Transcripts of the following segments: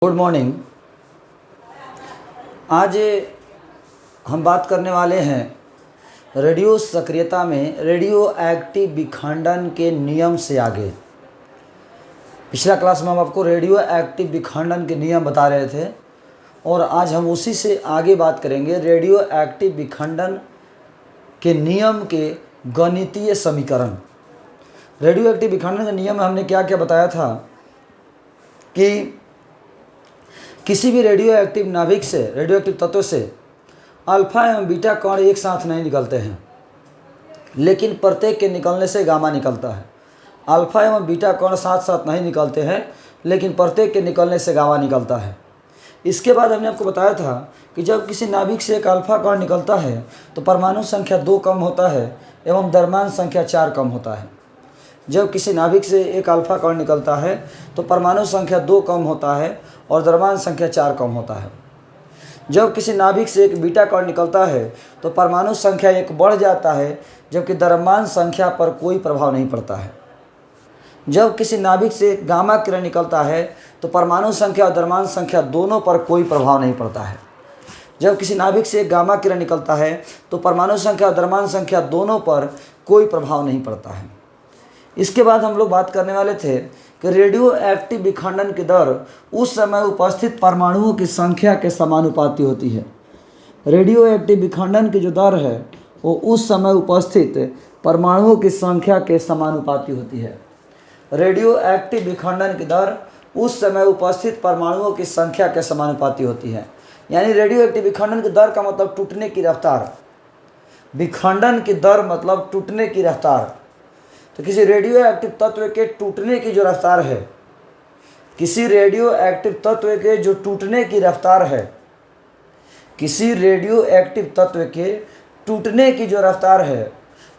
Good morning. आज हम बात करने वाले हैं रेडियो सक्रियता में रेडियो एक्टिव विखंडन के नियम से आगे। पिछला क्लास में हम आपको रेडियो एक्टिव विखंडन के नियम बता रहे थे और आज हम उसी से आगे बात करेंगे रेडियो एक्टिव विखंडन के नियम के गणितीय समीकरण। रेडियो एक्टिव विखंडन के नियम में हमने क्या क्या बताया था कि किसी भी रेडियो एक्टिव नाभिक से रेडियो एक्टिव तत्व से अल्फा एवं बीटा कण एक साथ नहीं निकलते हैं, लेकिन प्रत्येक के निकलने से गामा निकलता है। अल्फा एवं बीटा कण साथ साथ नहीं निकलते हैं, लेकिन प्रत्येक के निकलने से गामा निकलता है। इसके बाद हमने आपको बताया था कि जब किसी नाभिक से एक अल्फा कण निकलता है तो परमाणु संख्या 2 कम होता है एवं द्रव्यमान संख्या 4 कम होता है। जब किसी नाभिक से एक अल्फा कण निकलता है तो परमाणु संख्या 2 कम होता है और द्रव्यमान संख्या 4 कम होता है। जब किसी नाभिक से एक बीटा कण निकलता है तो परमाणु संख्या 1 बढ़ जाता है, जबकि द्रव्यमान संख्या पर कोई प्रभाव नहीं पड़ता है। जब किसी नाभिक से एक गामा किरण निकलता है तो परमाणु संख्या और द्रव्यमान संख्या दोनों पर कोई प्रभाव नहीं पड़ता है। जब किसी नाभिक से एक गामा किरण निकलता है तो परमाणु संख्या और द्रव्यमान संख्या दोनों पर कोई प्रभाव नहीं पड़ता है। इसके बाद हम लोग बात करने वाले थे कि रेडियो एक्टिव विखंडन की दर उस समय उपस्थित परमाणुओं की संख्या के समानुपाती होती है। रेडियो एक्टिव विखंडन की जो दर है वो उस समय उपस्थित परमाणुओं की संख्या के समानुपाती होती है। रेडियो एक्टिव विखंडन की दर उस समय उपस्थित परमाणुओं की संख्या के समानुपाती होती है। यानी रेडियो एक्टिव विखंडन की दर का मतलब टूटने की रफ्तार, विखंडन की दर मतलब टूटने की रफ्तार। तो किसी रेडियो एक्टिव तत्व के टूटने की जो रफ्तार है, किसी रेडियो एक्टिव तत्व के जो टूटने की रफ्तार है, किसी रेडियो एक्टिव तत्व के टूटने की जो रफ्तार है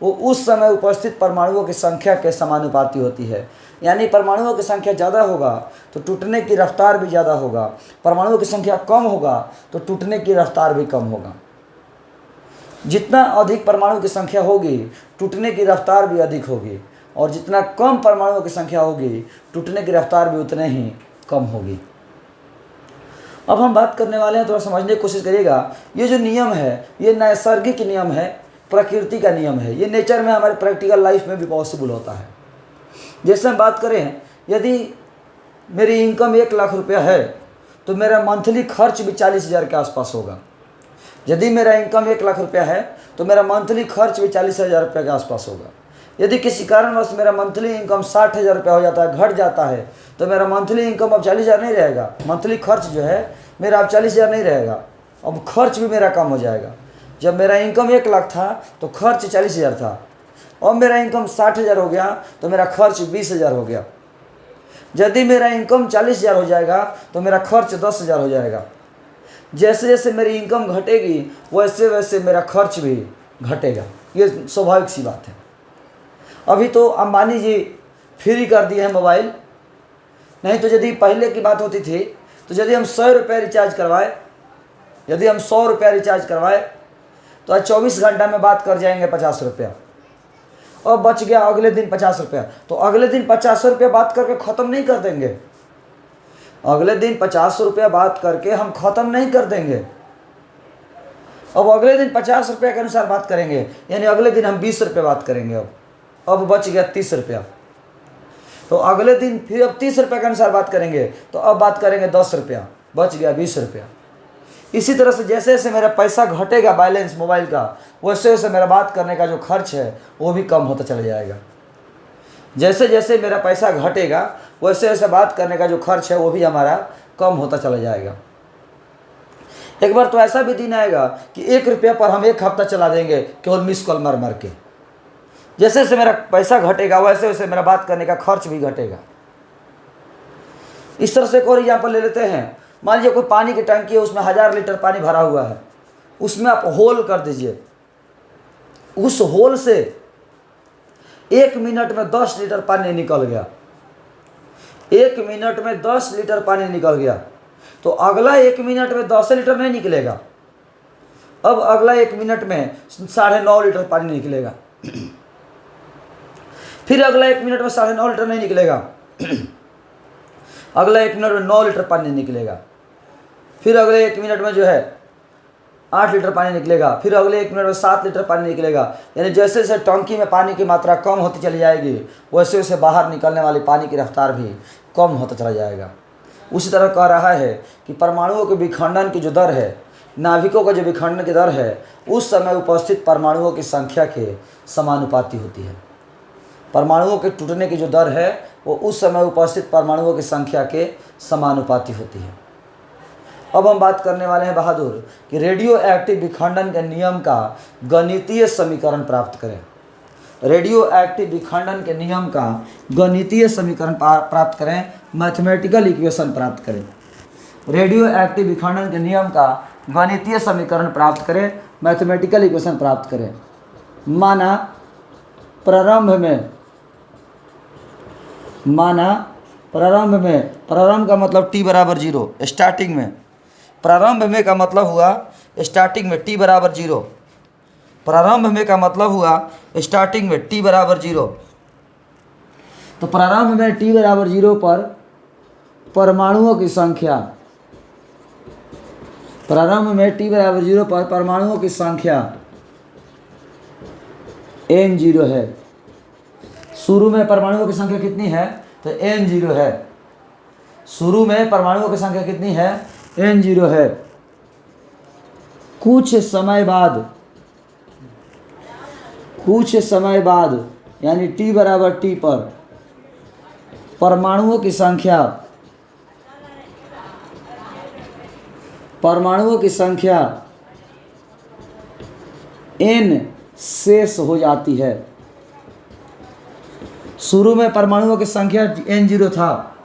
वो उस समय उपस्थित परमाणुओं की संख्या के समानुपाती होती है। यानी परमाणुओं की संख्या ज़्यादा होगा तो टूटने की रफ्तार भी ज़्यादा होगा, परमाणुओं की संख्या कम होगा तो टूटने की रफ्तार भी कम होगा। जितना अधिक परमाणु की संख्या होगी टूटने की रफ्तार भी अधिक होगी, और जितना कम परमाणुओं की संख्या होगी टूटने की रफ्तार भी उतने ही कम होगी। अब हम बात करने वाले हैं, थोड़ा समझने की कोशिश करिएगा। ये जो नियम है ये नैसर्गिक नियम है, प्रकृति का नियम है। ये नेचर में हमारे प्रैक्टिकल लाइफ में भी पॉसिबल होता है। जैसे हम बात करें, यदि मेरी इनकम 1 लाख रुपया है तो मेरा मंथली खर्च भी 40,000 के आसपास होगा। यदि मेरा इनकम 1 लाख रुपया है तो मेरा मंथली खर्च भी 40,000 रुपये के आसपास होगा। यदि किसी कारणवश मेरा मंथली इनकम 60,000 रुपया हो जाता है, घट जाता है, तो मेरा मंथली इनकम अब 40,000 नहीं रहेगा। मंथली खर्च जो है मेरा अब 40,000 नहीं रहेगा, अब खर्च भी मेरा कम हो जाएगा। जब मेरा इनकम 1 लाख था तो खर्च 40,000 था, अब मेरा इनकम 60,000 हो गया तो मेरा खर्च 20,000 हो गया। यदि मेरा इनकम 40,000 हो जाएगा तो मेरा खर्च 10,000 हो जाएगा। जैसे जैसे मेरी इनकम घटेगी वैसे वैसे मेरा खर्च भी घटेगा। ये स्वाभाविक सी बात है। अभी तो अंबानी जी फ्री कर दिए हैं मोबाइल, नहीं तो यदि पहले की बात होती थी तो यदि हम 100 रुपये रिचार्ज करवाए, यदि हम 100 रुपया रिचार्ज करवाए तो आज 24 घंटा में बात कर जाएंगे 50 रुपया, और बच गया अगले दिन 50 रुपया। तो अगले दिन 50 रुपया बात करके ख़त्म नहीं कर देंगे, अगले दिन 50 रुपया बात करके हम ख़त्म नहीं कर देंगे। अब अगले दिन 50 रुपये के अनुसार बात करेंगे, यानी अगले दिन हम 20 रुपये बात करेंगे। अब बच गया 30 रुपया, तो अगले दिन फिर अब 30 रुपये के अनुसार बात करेंगे, तो अब बात करेंगे 10 रुपया, बच गया 20 रुपया। इसी तरह से जैसे जैसे मेरा पैसा घटेगा बैलेंस मोबाइल का, वैसे वैसे मेरा बात करने का जो खर्च है वो भी कम होता चला जाएगा। जैसे जैसे मेरा पैसा घटेगा वैसे वैसे बात करने का जो खर्च है वो भी हमारा कम होता चला जाएगा। एक बार तो ऐसा भी दिन आएगा कि 1 रुपया पर हम 1 हफ्ता चला देंगे केवल मिस कॉल मार मार के। जैसे जैसे मेरा पैसा घटेगा वैसे वैसे मेरा बात करने का खर्च भी घटेगा। इस तरह से एक और एग्जाम्पल ले लेते हैं। मान लीजिए कोई पानी की टंकी है, उसमें 1000 लीटर पानी भरा हुआ है, उसमें आप होल कर दीजिए। उस होल से 1 मिनट में 10 लीटर पानी निकल गया, 1 मिनट में 10 लीटर पानी निकल गया। तो अगला 1 मिनट में 10 लीटर नहीं निकलेगा, अब अगला 1 मिनट में 9.5 लीटर पानी निकलेगा। फिर अगला 1 मिनट में 9.5 लीटर नहीं निकलेगा, अगले 1 मिनट में 9 लीटर पानी निकलेगा, फिर अगले 1 मिनट में जो है 8 लीटर पानी निकलेगा, फिर अगले 1 मिनट में 7 लीटर पानी निकलेगा। यानी जैसे जैसे टंकी में पानी की मात्रा कम होती चली जाएगी, वैसे वैसे बाहर निकलने वाली पानी की रफ्तार भी कम होता चला जाएगा। उसी तरह कह रहा है कि परमाणुओं के विखंडन की जो दर है, नाभिकों का जो विखंडन की दर है, उस समय उपस्थित परमाणुओं की संख्या के समानुपाती होती है। परमाणुओं के टूटने की जो दर है वो उस समय उपस्थित परमाणुओं की संख्या के समानुपाती होती है। अब हम बात करने वाले हैं बहादुर कि रेडियो एक्टिव विखंडन के नियम का गणितीय समीकरण प्राप्त करें। रेडियो एक्टिव विखंडन के नियम का गणितीय समीकरण प्राप्त करें, मैथमेटिकल इक्वेशन प्राप्त करें। रेडियो एक्टिव विखंडन के नियम का गणितीय समीकरण प्राप्त करें, मैथमेटिकल इक्वेशन प्राप्त करें। माना प्रारंभ का मतलब t बराबर 0, स्टार्टिंग में। प्रारंभ में का मतलब हुआ स्टार्टिंग में t बराबर 0। प्रारंभ में का मतलब हुआ स्टार्टिंग में t बराबर 0। तो प्रारंभ में t बराबर 0 पर परमाणुओं की संख्या, प्रारंभ में t बराबर 0 पर परमाणुओं की संख्या n0 है। शुरू में परमाणुओं की संख्या कितनी है? तो n0 है। शुरू में परमाणुओं की संख्या कितनी है? n0 है। कुछ समय बाद यानी t बराबर t पर परमाणुओं की संख्या n शेष हो जाती है। शुरू में परमाणुओं की संख्या n0 था,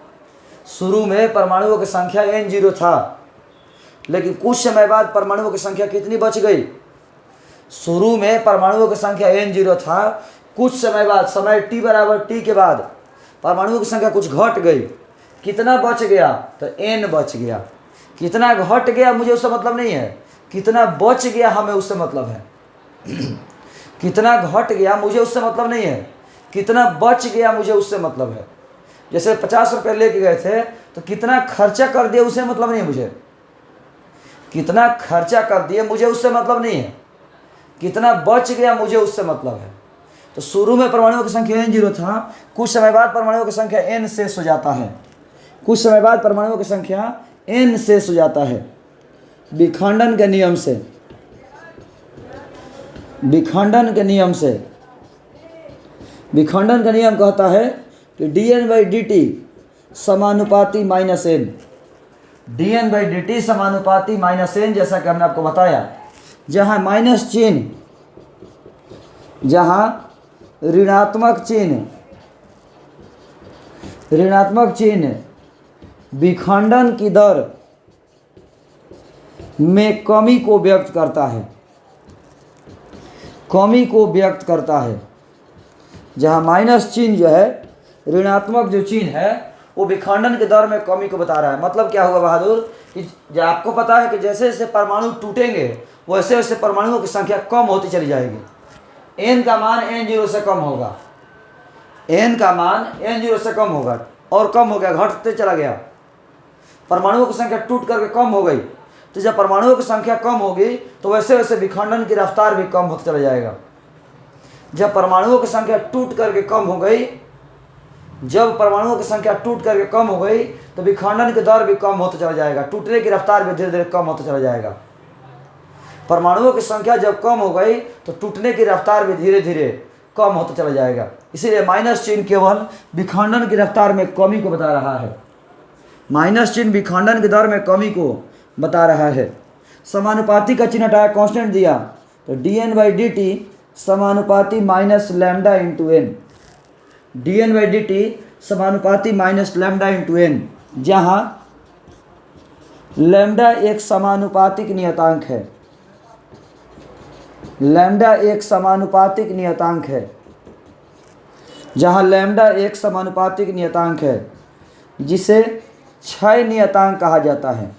शुरू में परमाणुओं की संख्या n0 था, लेकिन कुछ समय बाद परमाणुओं की संख्या कितनी बच गई? शुरू में परमाणुओं की संख्या n0 था, कुछ समय बाद, समय t बराबर t के बाद परमाणुओं की संख्या कुछ घट गई। कितना बच गया? तो n बच गया। कितना घट गया मुझे उससे मतलब नहीं है, कितना बच गया हमें उससे मतलब है। कितना घट गया मुझे उससे मतलब नहीं है, कितना बच गया मुझे उससे मतलब है। जैसे 50 रुपये लेके गए थे तो कितना खर्चा कर दिए उससे मतलब नहीं है मुझे, कितना खर्चा कर दिए मुझे उससे मतलब नहीं है, कितना बच गया मुझे उससे मतलब है। तो शुरू में परमाणुओं की संख्या n0 था, कुछ समय बाद परमाणुओं की संख्या n शेष हो जाता है, कुछ समय बाद परमाणुओं की संख्या n शेष हो जाता है। विखंडन के नियम से, विखंडन के नियम कहता है कि dN/dt समानुपाती माइनस n, dN/dt समानुपाती माइनस n। जैसा कि हमने आपको बताया, जहाँ माइनस चिन्ह, जहाँ ऋणात्मक चिन्ह विखंडन की दर में कमी को व्यक्त करता है, जहाँ माइनस चिन्ह जो है, ऋणात्मक जो चिन्ह है, वो विखंडन की दर में कमी को बता रहा है। मतलब क्या हुआ बहादुर कि आपको पता है कि जैसे जैसे परमाणु टूटेंगे वैसे वैसे परमाणुओं की संख्या कम होती चली जाएगी। n का मान n0 से कम होगा, n का मान n0 से कम होगा और कम हो गया, घटते चला गया। परमाणुओं की संख्या टूट करके कम हो गई, तो जब परमाणुओं की संख्या कम होगी तो वैसे वैसे विखंडन की रफ्तार भी कम होता चला जाएगा। जब परमाणुओं की संख्या टूट करके कम हो गई, जब परमाणुओं की संख्या टूट करके कम हो गई तो विखंडन की दर भी कम होता चला जाएगा, टूटने की रफ्तार भी धीरे धीरे कम होता चला जाएगा। परमाणुओं की संख्या जब कम हो गई तो टूटने की रफ्तार भी धीरे धीरे कम होता चला जाएगा। इसीलिए माइनस चिन्ह केवल विखंडन की रफ्तार में कमी को बता रहा है, माइनस चिन्ह विखंडन की दर में कमी को बता रहा है। समानुपाती का चिन्ह हटाया, कांस्टेंट दिया, तो dN/dt समानुपाती minus lambda into n, dN/dt समानुपाती माइनस लैम्डा इंटू n, जहाँ लैम्डा एक समानुपातिक नियतांक है, लैम्डा एक समानुपातिक नियतांक है, जहाँ लैम्डा एक समानुपातिक नियतांक है जिसे क्षय नियतांक कहा जाता है।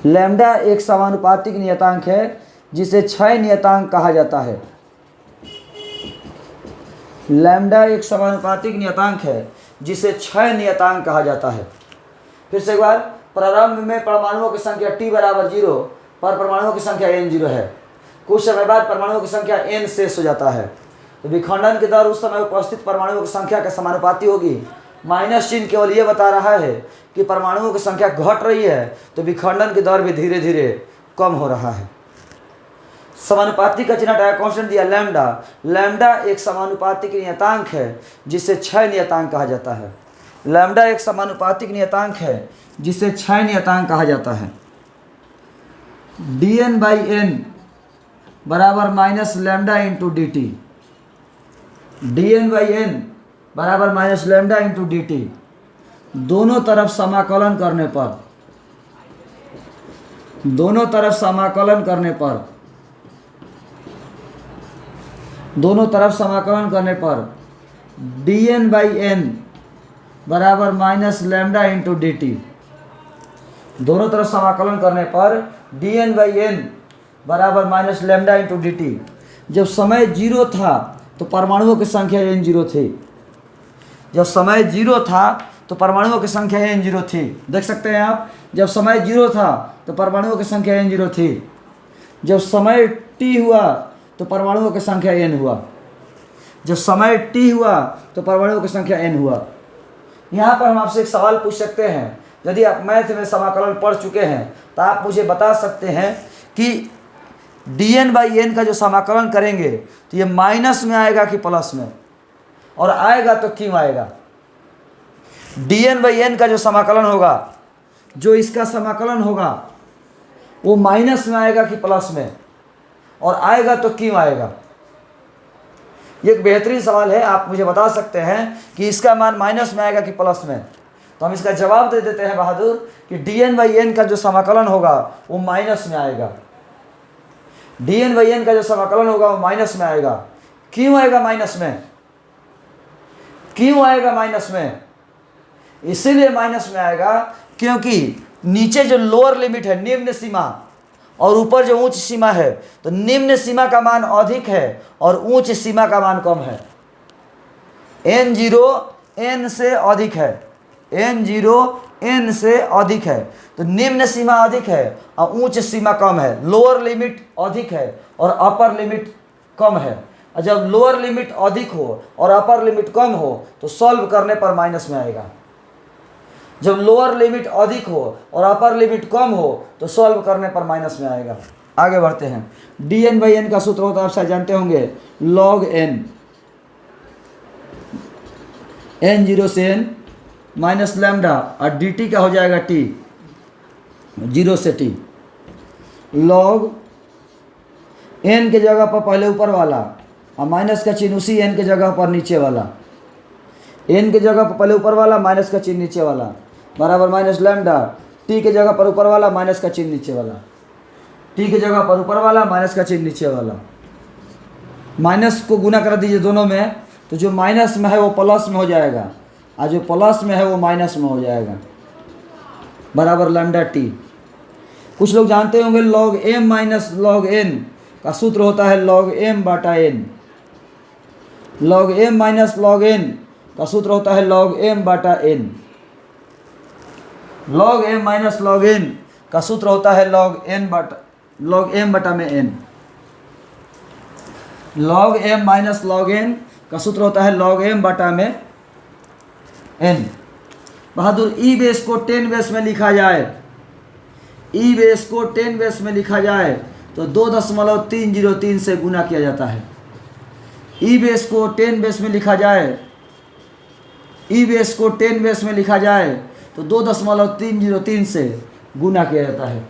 लैम्डा एक समानुपातिक नियतांक है जिसे क्षय नियतांक कहा जाता है। लैम्डा एक समानुपातिक नियतांक है जिसे क्षय नियतांक कहा जाता है। फिर से एक बार, प्रारंभ में परमाणुओं की संख्या t बराबर 0 पर परमाणुओं की संख्या n0 है। कुछ समय बाद परमाणुओं की संख्या n शेष हो जाता है, तो विखंडन की दर उस समय उपस्थित परमाणुओं की संख्या के समानुपाती होगी। माइनस चिन्ह केवल ये बता रहा है कि परमाणुओं की संख्या घट रही है, तो विखंडन की दर भी धीरे धीरे कम हो रहा है। समानुपाती का चिन्ह हटाया, कांस्टेंट दिया लैम्डा। लैम्डा एक समानुपातिक नियतांक है जिसे क्षय नियतांक कहा जाता है। लैम्डा एक समानुपातिक नियतांक है जिसे क्षय नियतांक कहा जाता है। dn/n बराबर minus lambda into D T. dn/n बराबर minus lambda into D T. दोनों तरफ समाकलन करने पर दोनों तरफ समाकलन करने पर dn/n बराबर minus lambda into D T. दोनों तरफ समाकलन करने पर dn/n बराबर minus lambda into D T. जब समय 0 था तो परमाणुओं की संख्या n0 थी। जब समय 0 था तो परमाणुओं की संख्या n0 थी। देख सकते हैं आप, जब समय 0 था तो परमाणुओं की संख्या n0 थी। जब समय t हुआ तो परमाणुओं की संख्या n हुआ। जब समय t हुआ तो परमाणुओं की संख्या n हुआ। यहाँ पर हम आपसे एक सवाल पूछ सकते हैं, यदि आप मैथ में समाकलन पढ़ चुके हैं तो आप मुझे बता सकते हैं कि dn/n का जो समाकलन करेंगे तो ये माइनस में आएगा कि प्लस में, और आएगा तो क्यों आएगा। dn/n का जो समाकलन होगा, जो इसका समाकलन होगा, वो माइनस में आएगा कि प्लस में, और आएगा तो क्यों आएगा। ये एक बेहतरीन सवाल है। आप मुझे बता सकते हैं कि इसका मान माइनस में आएगा कि प्लस में, तो हम इसका जवाब दे देते हैं बहादुर कि dn/n का जो समाकलन होगा वो माइनस में आएगा। dn/n का जो समाकलन होगा वो माइनस में आएगा। क्यों आएगा माइनस में? क्यों आएगा माइनस में? इसीलिए माइनस में आएगा क्योंकि नीचे जो लोअर लिमिट है, निम्न सीमा, और ऊपर जो उच्च सीमा है, तो निम्न सीमा का मान अधिक है और उच्च सीमा का मान कम है। n0 n से अधिक है, n0 n से अधिक है, तो निम्न सीमा अधिक है और उच्च सीमा कम है। लोअर लिमिट अधिक है और अपर लिमिट कम है। और जब लोअर लिमिट अधिक हो और अपर लिमिट कम हो तो सॉल्व करने पर माइनस में आएगा। जब लोअर लिमिट अधिक हो और अपर लिमिट कम हो तो सॉल्व करने पर माइनस में आएगा। आगे बढ़ते हैं। dn/n का सूत्र होता है, आप शायद जानते होंगे, log n, n0 से n माइनस लैम्डा, और dt का हो जाएगा t, 0 से t। log n के जगह पर पहले ऊपर वाला और माइनस का चिन्ह उसी n के जगह पर नीचे वाला, n के जगह पर पहले ऊपर वाला, माइनस का चिन्ह नीचे वाला, बराबर माइनस लैम्डा, t के जगह पर ऊपर वाला, माइनस का चिन्ह नीचे वाला, t के जगह पर ऊपर वाला, माइनस का चिन्ह नीचे वाला। माइनस को गुना कर दीजिए दोनों में, तो जो माइनस में है वो प्लस में हो जाएगा और जो प्लस में है वो माइनस में हो जाएगा, बराबर लैम्डा t। कुछ लोग जानते होंगे log m minus log n का सूत्र होता है log m/n। log m minus log n का सूत्र होता है log m/n। log m minus log n का सूत्र होता है log m/n। log m minus log n का सूत्र होता है log m/n। बहादुर, ई बेस को 10 बेस में लिखा जाए, ई बेस को 10 बेस में लिखा जाए तो 2.303 से गुना किया जाता है। ई बेस को 10 बेस में लिखा जाए, ई बेस को 10 बेस में लिखा जाए तो 2.303 से गुना किया जाता है।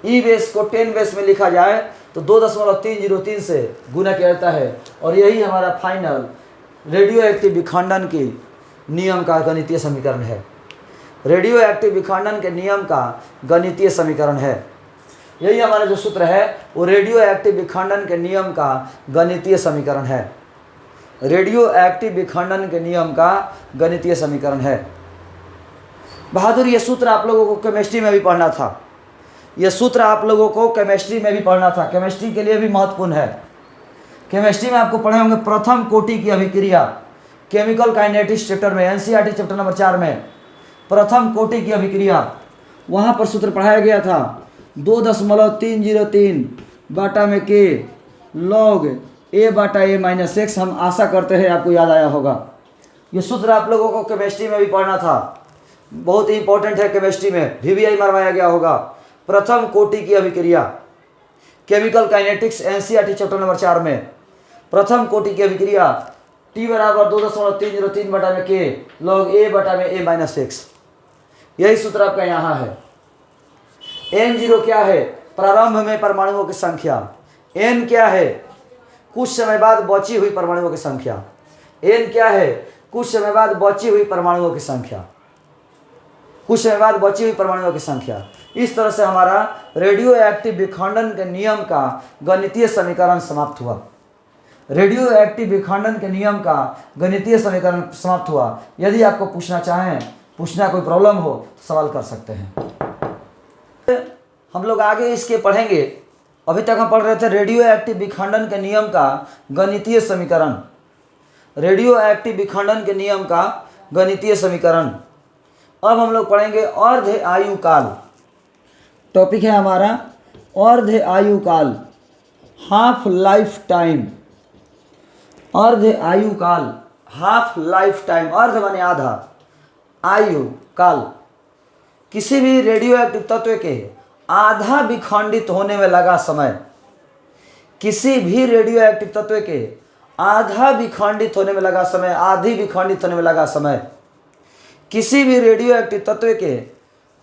ई बेस को 10 बेस में लिखा जाए तो 2.303 से गुना किया जाता है। और यही हमारा फाइनल रेडियो एक्टिव विखंडन के नियम का गणितीय समीकरण है। रेडियो एक्टिव विखंडन के नियम का गणितीय समीकरण है। यही हमारा जो सूत्र है वो रेडियो एक्टिव विखंडन के नियम का गणितीय समीकरण है। रेडियो एक्टिव विखंडन के नियम का गणितीय समीकरण है। बहादुर, ये सूत्र आप लोगों को केमिस्ट्री में भी पढ़ना था। ये सूत्र आप लोगों को केमिस्ट्री में भी पढ़ना था, केमिस्ट्री के लिए भी महत्वपूर्ण है। केमिस्ट्री में आपको पढ़े होंगे प्रथम कोटि की अभिक्रिया। केमिकल काइनेटिक्स चैप्टर में, एनसीईआरटी चैप्टर नंबर 4 में प्रथम कोटि की अभिक्रिया, वहाँ पर सूत्र पढ़ाया गया था 2.303 बाटा में के लॉग ए बाटा ए माइनस एक्स। हम आशा करते हैं आपको याद आया होगा। ये सूत्र आप लोगों को केमिस्ट्री में भी पढ़ना था, बहुत ही इंपॉर्टेंट है, केमिस्ट्री में VVI मरवाया गया होगा। प्रथम कोटि की अभिक्रिया, chemical kinetics, NCERT chapter number 4 में प्रथम कोटि की अभिक्रिया T बराबर 2.303 बटा में के लॉग ए बटा में ए माइनस एक्स। यही सूत्र आपका यहाँ है। N0 क्या है? प्रारंभ में परमाणुओं की संख्या। N क्या है? कुछ समय बाद बची हुई परमाणुओं की संख्या। N क्या है? कुछ समय बाद बची हुई परमाणुओं की संख्या। कुछ समय बाद बची हुई परमाणुओं की संख्या। इस तरह से हमारा रेडियो एक्टिव विखंडन के नियम का गणितीय समीकरण समाप्त हुआ। रेडियो एक्टिव विखंडन के नियम का गणितीय समीकरण समाप्त हुआ। यदि आपको पूछना चाहें, पूछना कोई प्रॉब्लम हो तो सवाल कर सकते हैं। हम लोग आगे इसके पढ़ेंगे। अभी तक हम पढ़ रहे थे रेडियो एक्टिव विखंडन के नियम का गणितीय समीकरण। रेडियो एक्टिव विखंडन के नियम का गणितीय समीकरण। अब हम लोग पढ़ेंगे अर्ध आयु काल। टॉपिक है हमारा अर्ध आयु काल, हाफ लाइफ टाइम। अर्ध आयु काल, हाफ लाइफ टाइम। अर्ध माने आधा, आयु काल, किसी भी रेडियो एक्टिव तत्व के आधा विखंडित होने में लगा समय। किसी भी रेडियो एक्टिव तत्व के आधा विखंडित होने में लगा समय, आधी विखंडित होने में लगा समय। किसी भी रेडियो एक्टिव तत्व के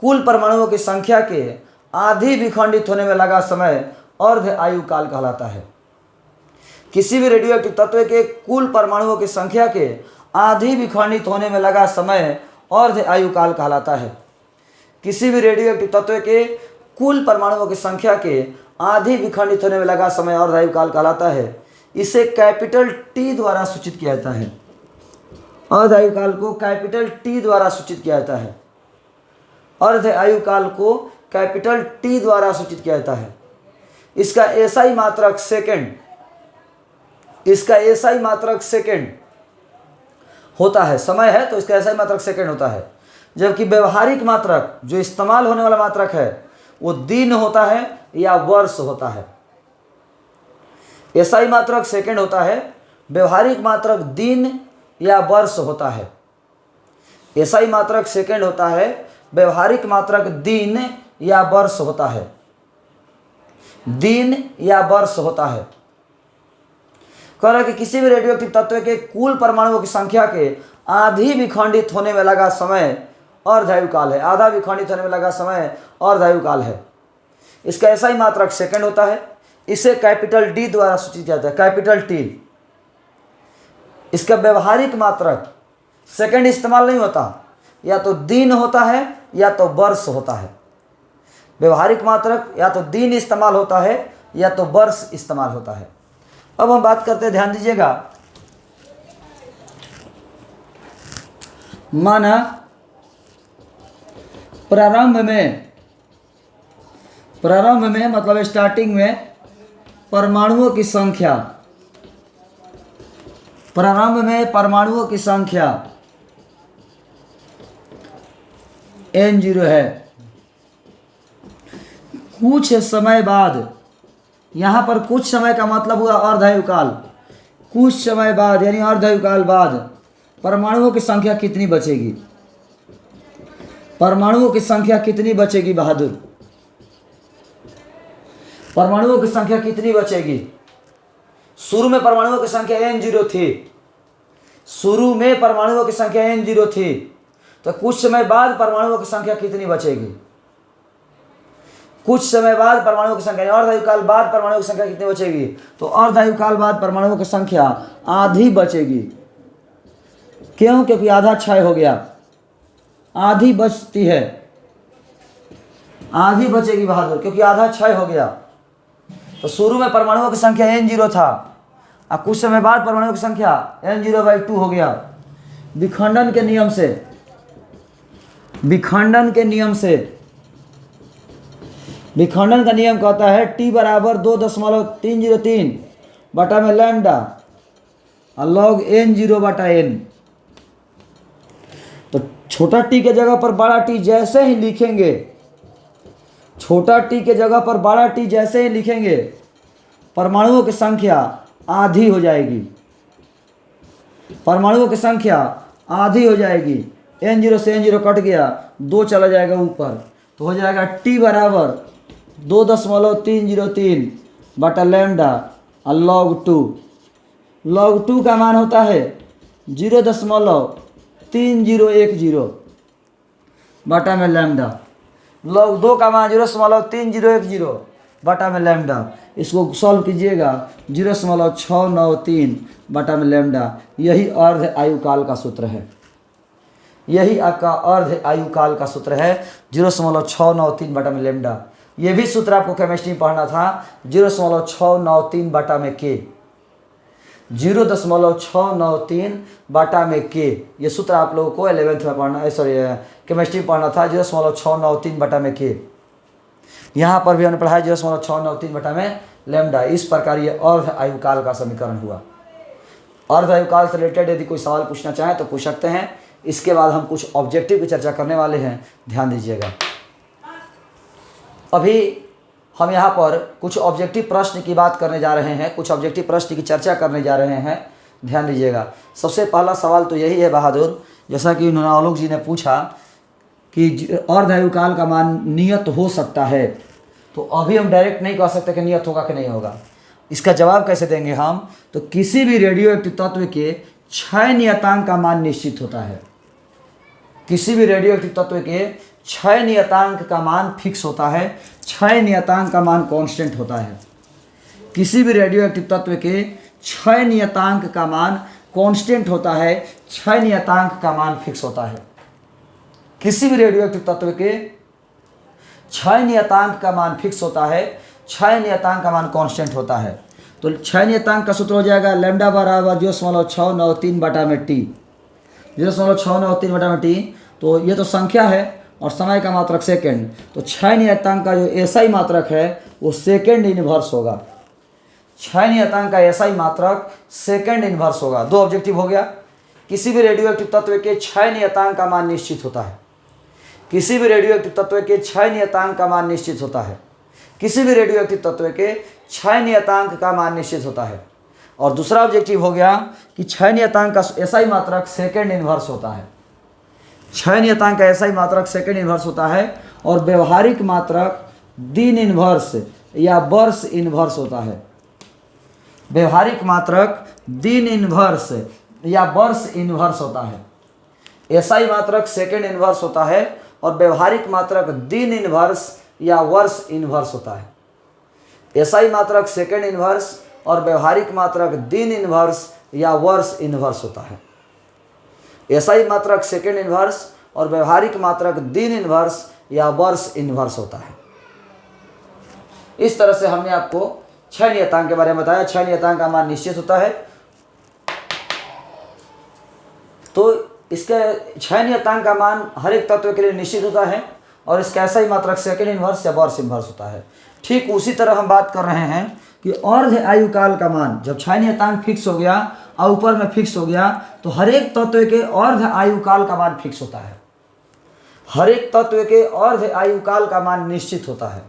कुल परमाणुओं की संख्या के आधी विखंडित होने में लगा समय अर्ध आयु काल कहलाता है। किसी भी रेडियो एक्टिव तत्व के कुल परमाणुओं की संख्या के आधी विखंडित होने में लगा समय अर्ध आयु काल कहलाता है। किसी भी रेडियो एक्टिव तत्व के कुल परमाणुओं की संख्या के आधी विखंडित होने में लगा समय अर्ध आयु काल कहलाता है। इसे कैपिटल T द्वारा सूचित किया जाता है। अर्ध आयु काल को कैपिटल T द्वारा सूचित किया जाता है। अर्ध आयु काल को कैपिटल T द्वारा सूचित किया जाता है। इसका SI मात्रक सेकंड, इसका SI मात्रक सेकंड होता है। समय है तो इसका SI मात्रक सेकंड होता है। जबकि व्यवहारिक मात्रक, जो इस्तेमाल होने वाला मात्रक है, वो दिन होता है या वर्ष होता है। SI मात्रक सेकंड होता है, व्यवहारिक मात्रक दिन या वर्ष होता है। SI मात्रक सेकंड होता है, व्यवहारिक मात्रक दिन या वर्ष होता है। दिन या वर्ष होता है। कह रहा है कि किसी भी रेडियोएक्टिव तत्व के कुल परमाणुओं की संख्या के आधी विखंडित होने में लगा समय अर्ध आयु काल है। आधा विखंडित होने में लगा समय अर्ध आयु काल है। इसका SI मात्रक सेकंड होता है। इसे कैपिटल D द्वारा सूचित किया जाता है, कैपिटल T। इसका व्यवहारिक मात्रक सेकंड इस्तेमाल नहीं होता, या तो दिन होता है या तो वर्ष होता है। व्यवहारिक मात्रक या तो दिन इस्तेमाल होता है या तो वर्ष इस्तेमाल होता है। अब हम बात करते हैं, ध्यान दीजिएगा। माना प्रारंभ में मतलब स्टार्टिंग में परमाणुओं की संख्या, प्रारंभ में परमाणुओं की संख्या N0 है। कुछ समय बाद, यहाँ पर कुछ समय का मतलब हुआ अर्ध आयु काल। कुछ समय बाद यानी अर्ध आयु काल बाद परमाणुओं की संख्या कितनी बचेगी? परमाणुओं की संख्या कितनी बचेगी बहादुर? परमाणुओं की संख्या कितनी बचेगी? शुरू में परमाणुओं की संख्या N0 थी। शुरू में परमाणुओं की संख्या N0 थी, तो कुछ समय बाद परमाणुओं की संख्या कितनी बचेगी? कुछ समय बाद परमाणुओं की संख्या, अर्ध आयु काल बाद परमाणुओं की संख्या कितनी बचेगी? तो अर्ध आयु काल बाद परमाणुओं की संख्या आधी बचेगी। क्यों? क्योंकि आधा क्षय हो गया, आधी बचती है, आधी बचेगी बहादुर, क्योंकि आधा क्षय हो गया। तो शुरू में परमाणुओं की संख्या N0 था और कुछ समय बाद परमाणुओं की संख्या N0/2 हो गया। विखंडन के नियम से, विखंडन के नियम से, विखंडन का नियम कहता है T बराबर 2.303 बटा में लैम्डा और लॉग N0/N। छोटा टी के जगह पर बड़ा टी जैसे ही लिखेंगे, छोटा टी के जगह पर बड़ा टी जैसे ही लिखेंगे, परमाणुओं की संख्या आधी हो जाएगी, परमाणुओं की संख्या आधी हो जाएगी। N0 से N0 कट गया, 2 चला जाएगा ऊपर, तो हो जाएगा T बराबर 2.303 बटा लैम्डा और log 2। log 2 का मान होता है 0.3010 बटा में लैम्डा। log 2 का मान 0.3010 बटा में लैम्डा। इसको सॉल्व कीजिएगा 0.693 बटा में लैम्डा। यही अर्ध आयुकाल का सूत्र है, यही आपका अर्ध आयुकाल का सूत्र है 0.693 बटा में लैम्डा। ये भी सूत्र आपको केमिस्ट्री में पढ़ना था 0.693 बटा में के, 0.693 बटा में के। ये सूत्र आप लोगों को 11th में पढ़ना, सॉरी केमिस्ट्री में पढ़ना था 0.693 बटा में के। यहाँ पर भी हमने पढ़ा है 0.693 बटा में लैम्डा। इस प्रकार ये अर्ध आयुकाल का समीकरण हुआ। अर्ध आयुकाल से रिलेटेड यदि कोई सवाल पूछना चाहे तो पूछ सकते हैं। इसके बाद हम कुछ ऑब्जेक्टिव की चर्चा करने वाले हैं, ध्यान दीजिएगा। अभी हम यहाँ पर कुछ ऑब्जेक्टिव प्रश्न की बात करने जा रहे हैं, कुछ ऑब्जेक्टिव प्रश्न की चर्चा करने जा रहे हैं, ध्यान दीजिएगा। सबसे पहला सवाल तो यही है बहादुर, जैसा कि न्यूरोलॉग जी ने पूछा कि अर्ध आयुकाल का मान नियत हो सकता है, तो अभी हम डायरेक्ट नहीं कह सकते कि नियत होगा कि नहीं होगा। इसका जवाब कैसे देंगे हम? तो किसी भी रेडियो एक्टिव तत्व के क्षय नियतांक का मान निश्चित होता है। किसी भी रेडियो एक्टिव तत्व के क्षय नियतांक का मान फिक्स होता है, क्षय नियतांक का मान कांस्टेंट होता है। किसी भी रेडियो एक्टिव तत्व के क्षय नियतांक का मान कांस्टेंट होता है, क्षय नियतांक का मान फिक्स होता है। किसी भी रेडियो एक्टिव तत्व के क्षय नियतांक का मान फिक्स होता है, क्षय नियतांक का मान कांस्टेंट होता है। तो क्षय नियतांक का सूत्र हो जाएगा लैम्डा बराबर 0.693 बटा में टी, 0.693 बटा में टी। तो ये तो संख्या है और समय का मात्रक सेकंड, तो क्षय नियतांक का जो एसआई मात्रक है वो सेकंड इनवर्स होगा। क्षय नियतांक का एसआई मात्रक सेकंड इनवर्स होगा। दो ऑब्जेक्टिव हो गया। किसी भी रेडियो एक्टिव तत्व के क्षय नियतांक का मान निश्चित होता है, किसी भी रेडियो एक्टिव तत्व के क्षय नियतांक का मान निश्चित होता है, किसी भी रेडियो एक्टिव तत्व के क्षय नियतांक का मान निश्चित होता है। और दूसरा ऑब्जेक्टिव हो गया कि क्षय नियतांक का एसआई मात्रक सेकंड इनवर्स होता है। क्षय नियतांक का एसआई मात्रक सेकंड इनवर्स होता है और व्यवहारिक मात्रक दिन इनवर्स या वर्ष इनवर्स होता है। व्यवहारिक मात्रक दिन इनवर्स या वर्ष इनवर्स होता है। एसआई मात्रक सेकंड इनवर्स होता है और व्यवहारिक मात्रक दिन इनवर्स या वर्ष इनवर्स होता है। एसआई मात्रक सेकंड इनवर्स और व्यवहारिक मात्रक दिन इनवर्स या वर्ष इनवर्स होता है। एसआई मात्रक सेकंड इनवर्स और व्यवहारिक मात्रक दिन इनवर्स या वर्ष इनवर्स होता है। इस तरह से हमने आपको क्षय नियतांक के बारे में बताया। क्षय नियतांक का मान निश्चित होता है, तो इसके क्षय नियतांक का मान हर एक तत्व के लिए निश्चित होता है और इसका एसआई मात्रक सेकंड इनवर्स या वर्ष इनवर्स होता है। ठीक उसी तरह हम बात कर रहे हैं कि अर्ध आयुकाल का मान जब क्षय नियतांक फिक्स हो गया और ऊपर में फिक्स हो गया तो हर एक तत्व के अर्ध आयुकाल का मान फिक्स होता है। हर एक तत्व के अर्ध आयुकाल का मान निश्चित होता है।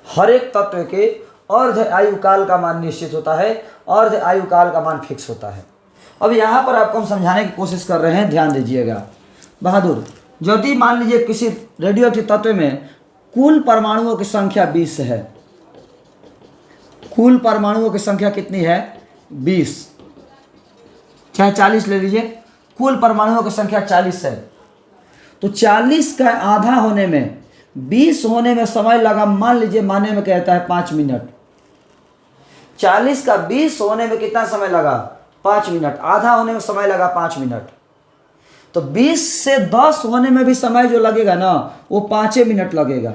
हर एक तत्व के अर्ध आयुकाल का मान निश्चित होता है, अर्ध आयुकाल का मान फिक्स होता है। अब यहाँ पर आपको हम समझाने की कोशिश कर रहे हैं, ध्यान दीजिएगा बहादुर। यदि मान लीजिए किसी रेडियोएक्टिव तत्व में कुल परमाणुओं की संख्या 20 है, कुल परमाणुओं की संख्या कितनी है? 20, चाहे 40 ले लीजिए, कुल परमाणुओं की संख्या 40 है। तो 40 का आधा होने में 20 होने में समय लगा, मान लीजिए मानने में कहता है 5 मिनट। 40 का 20 होने में कितना समय लगा? 5 मिनट। आधा होने में समय लगा 5 मिनट। तो 20 से 10 होने में भी समय जो लगेगा ना वो 5 मिनट लगेगा।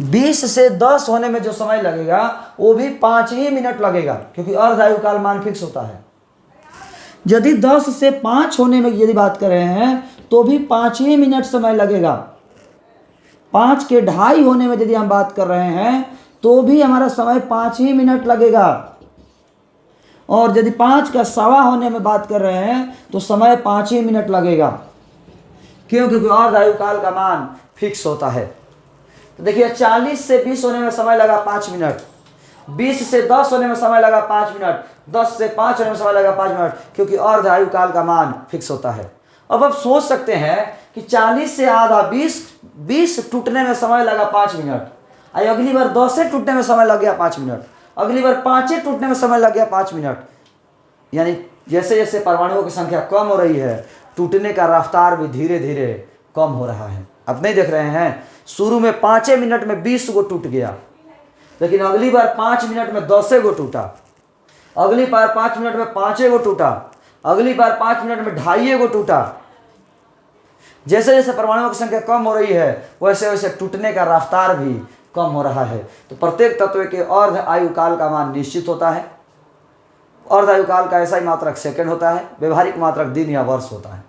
20 से 10 होने में जो समय लगेगा वो भी 5 ही मिनट लगेगा, क्योंकि अर्ध आयुकाल मान फिक्स होता है। यदि 10 से 5 होने में यदि बात कर रहे हैं तो भी 5 ही मिनट समय लगेगा। 5 के 2.5 होने में यदि हम बात कर रहे हैं तो भी हमारा समय 5 ही मिनट लगेगा। और यदि 5 का सवा होने में बात कर रहे हैं तो समय 5 ही मिनट लगेगा। क्यों? क्योंकि अर्ध आयुकाल का मान फिक्स होता है। तो देखिए 40 से 20 होने में समय लगा 5 मिनट, 20 से 10 होने में समय लगा 5 मिनट, 10 से 5 होने में समय लगा 5 मिनट, क्योंकि अर्ध आयुकाल का मान फिक्स होता है। अब आप सोच सकते हैं कि 40 से आधा 20 टूटने में समय लगा 5 मिनट, अगली बार 10 से टूटने में समय लग गया 5 मिनट, अगली बार 5 टूटने में समय लग गया 5 मिनट। यानी जैसे जैसे परमाणुओं की संख्या कम हो रही है, टूटने का रफ्तार भी धीरे धीरे कम हो रहा है। अब नहीं देख रहे हैं, शुरू में 5 मिनट में 20 गो टूट गया, लेकिन अगली बार 5 मिनट में 10 गो टूटा, अगली बार 5 मिनट में 5 गो टूटा, अगली बार 5 मिनट में 2.5 गो टूटा। जैसे जैसे परमाणुओं की संख्या कम हो रही है, वैसे वैसे टूटने का रफ्तार भी कम हो रहा है। तो प्रत्येक तत्व के अर्ध आयुकाल का मान निश्चित होता है। अर्ध आयुकाल का ऐसा ही मात्रक सेकंड होता है, व्यवहारिक मात्रक दिन या वर्ष होता है।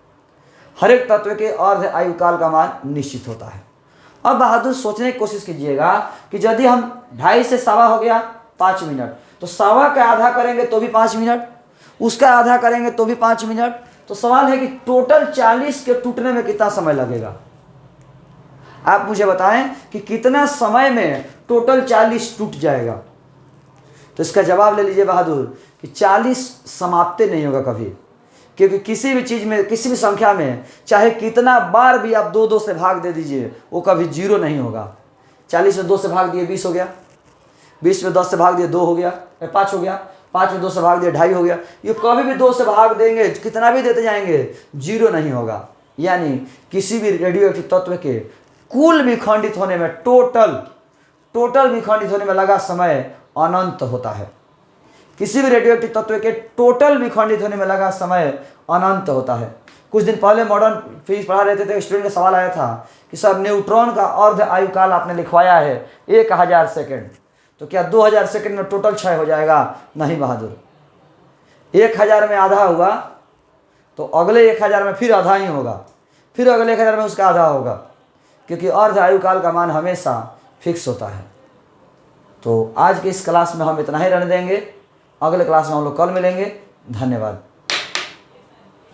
हर एक तत्व के अर्ध आयुकाल का मान निश्चित होता है। अब बहादुर सोचने की कोशिश कीजिएगा कि यदि हम 2.5 से सवा हो गया 5 मिनट, तो सवा का आधा करेंगे तो भी 5 मिनट, उसका आधा करेंगे तो भी 5 मिनट। तो सवाल है कि टोटल 40 के टूटने में कितना समय लगेगा? आप मुझे बताएं कि कितना समय में टोटल 40 टूट जाएगा। तो इसका जवाब ले लीजिए बहादुर कि 40 समाप्ति नहीं होगा कभी, क्योंकि किसी भी चीज़ में, किसी भी संख्या में चाहे कितना बार भी आप 2 से भाग दे दीजिए, वो कभी 0 नहीं होगा। 40 में 2 से भाग दिए 20 हो गया, 20 में 10 से भाग दिए 2 हो गया, 5 हो गया, 5 में 2 से भाग दिए 2.5 हो गया। ये कभी भी 2 से भाग देंगे, कितना भी देते जाएंगे, 0 नहीं होगा। यानी किसी भी रेडियो एक्टिव तत्व के कुल विखंडित होने में, टोटल विखंडित होने में लगा समय अनंत होता है। किसी भी रेडियो एक्टिव तत्व के टोटल विखंडित होने में लगा समय अनंत होता है। कुछ दिन पहले मॉडर्न फिजिक्स पढ़ा रहे थे, स्टूडेंट का सवाल आया था कि सर न्यूट्रॉन का अर्ध आयुकाल आपने लिखवाया है 1000 सेकेंड, तो क्या 2000 सेकेंड में टोटल क्षय हो जाएगा? नहीं बहादुर, 1000 में आधा हुआ तो अगले 1000 में फिर आधा ही होगा, फिर अगले 1000 में उसका आधा होगा, क्योंकि अर्ध आयुकाल का मान हमेशा फिक्स होता है। तो आज के इस क्लास में हम इतना ही रहने देंगे, अगले क्लास में हम लोग कल मिलेंगे। धन्यवाद।